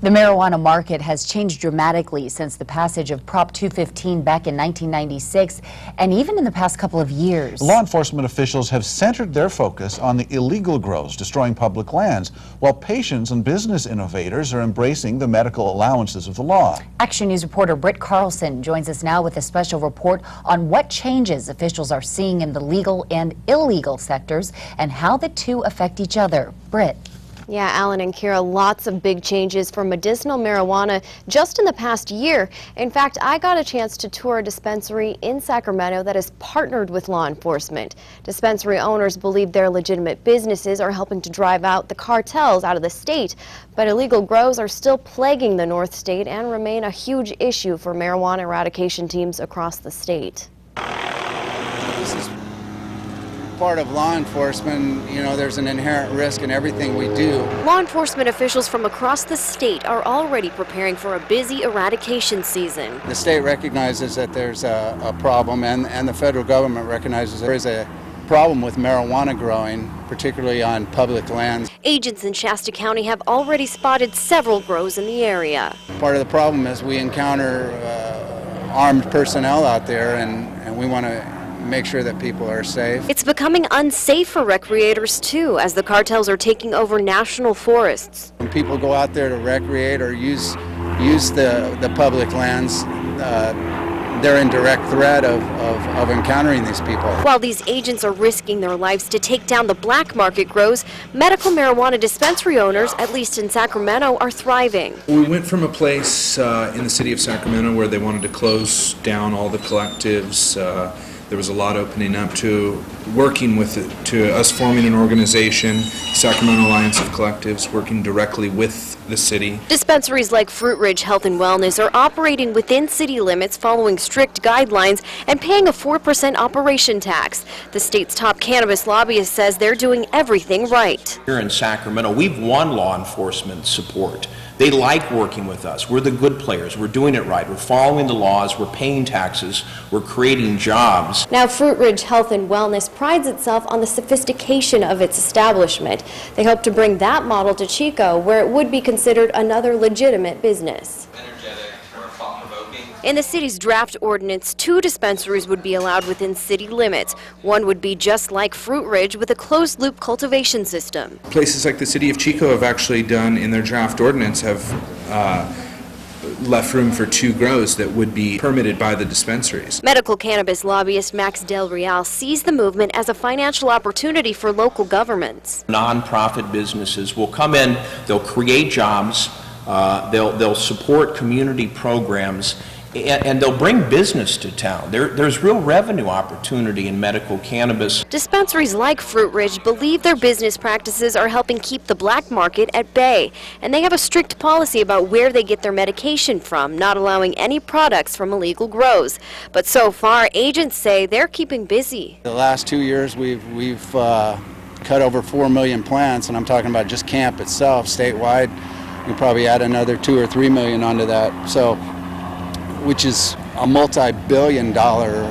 The marijuana market has changed dramatically since the passage of Prop 215 back in 1996, and even in the past couple of years. Law enforcement officials have centered their focus on the illegal grows destroying public lands, while patients and business innovators are embracing the medical allowances of the law. Action News reporter Britt Carlson joins us now with a special report on what changes officials are seeing in the legal and illegal sectors and how the two affect each other. Britt. Yeah, Alan and Kira, lots of big changes for medicinal marijuana just in the past year. In fact, I got a chance to tour a dispensary in Sacramento that has partnered with law enforcement. Dispensary owners believe their legitimate businesses are helping to drive out the cartels out of the state. But illegal grows are still plaguing the North State and remain a huge issue for marijuana eradication teams across the state. This is part of law enforcement. You know, there's an inherent risk in everything we do. Law enforcement officials from across the state are already preparing for a busy eradication season. The state recognizes that there's a problem, and the federal government recognizes there is a problem with marijuana growing, particularly on public lands. Agents in Shasta County have already spotted several grows in the area. Part of the problem is we encounter armed personnel out there, and we want to make sure that people are safe. It's becoming unsafe for recreators too, as the cartels are taking over national forests. When people go out there to recreate or use the public lands, they're in direct threat of encountering these people. While these agents are risking their lives to take down the black market grows, medical marijuana dispensary owners, at least in Sacramento, are thriving. We went from a place in the city of Sacramento where they wanted to close down all the collectives. There was a lot opening up to working with it, to us forming an organization, Sacramento Alliance of Collectives, working directly with the city. Dispensaries like Fruit Ridge Health and Wellness are operating within city limits, following strict guidelines and paying a 4% operation tax. The state's top cannabis lobbyist says they're doing everything right. Here in Sacramento, we've won law enforcement support. They like working with us. We're the good players. We're doing it right. We're following the laws. We're paying taxes. We're creating jobs. Now, Fruit Ridge Health and Wellness prides itself on the sophistication of its establishment. They hope to bring that model to Chico, where it would be considered another legitimate business. In the city's draft ordinance, 2 dispensaries would be allowed within city limits. One would be just like Fruit Ridge with a closed-loop cultivation system. Places like the city of Chico have actually done, in their draft ordinance, have left room for 2 grows that would be permitted by the dispensaries. Medical cannabis lobbyist Max Del Real sees the movement as a financial opportunity for local governments. Nonprofit businesses will come in, they'll create jobs, they'll support community programs, and they'll bring business to town. There's real revenue opportunity in medical cannabis. Dispensaries like Fruit Ridge believe their business practices are helping keep the black market at bay, and they have a strict policy about where they get their medication from, not allowing any products from illegal grows. But so far, agents say they're keeping busy. The last 2 years, we've cut over 4 million plants, and I'm talking about just camp itself, statewide. You probably add another 2 or 3 million onto that. So, which is a multi-billion-dollar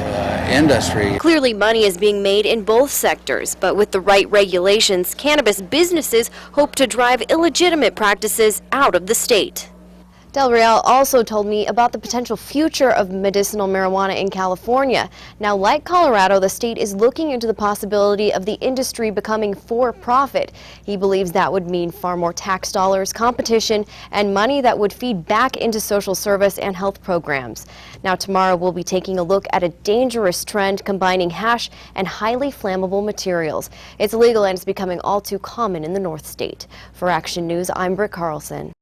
industry. Clearly, money is being made in both sectors, but with the right regulations, cannabis businesses hope to drive illegitimate practices out of the state. Del Real also told me about the potential future of medicinal marijuana in California. Now, like Colorado, the state is looking into the possibility of the industry becoming for-profit. He believes that would mean far more tax dollars, competition, and money that would feed back into social service and health programs. Now, tomorrow we'll be taking a look at a dangerous trend combining hash and highly flammable materials. It's illegal and it's becoming all too common in the North State. For Action News, I'm Britt Carlson.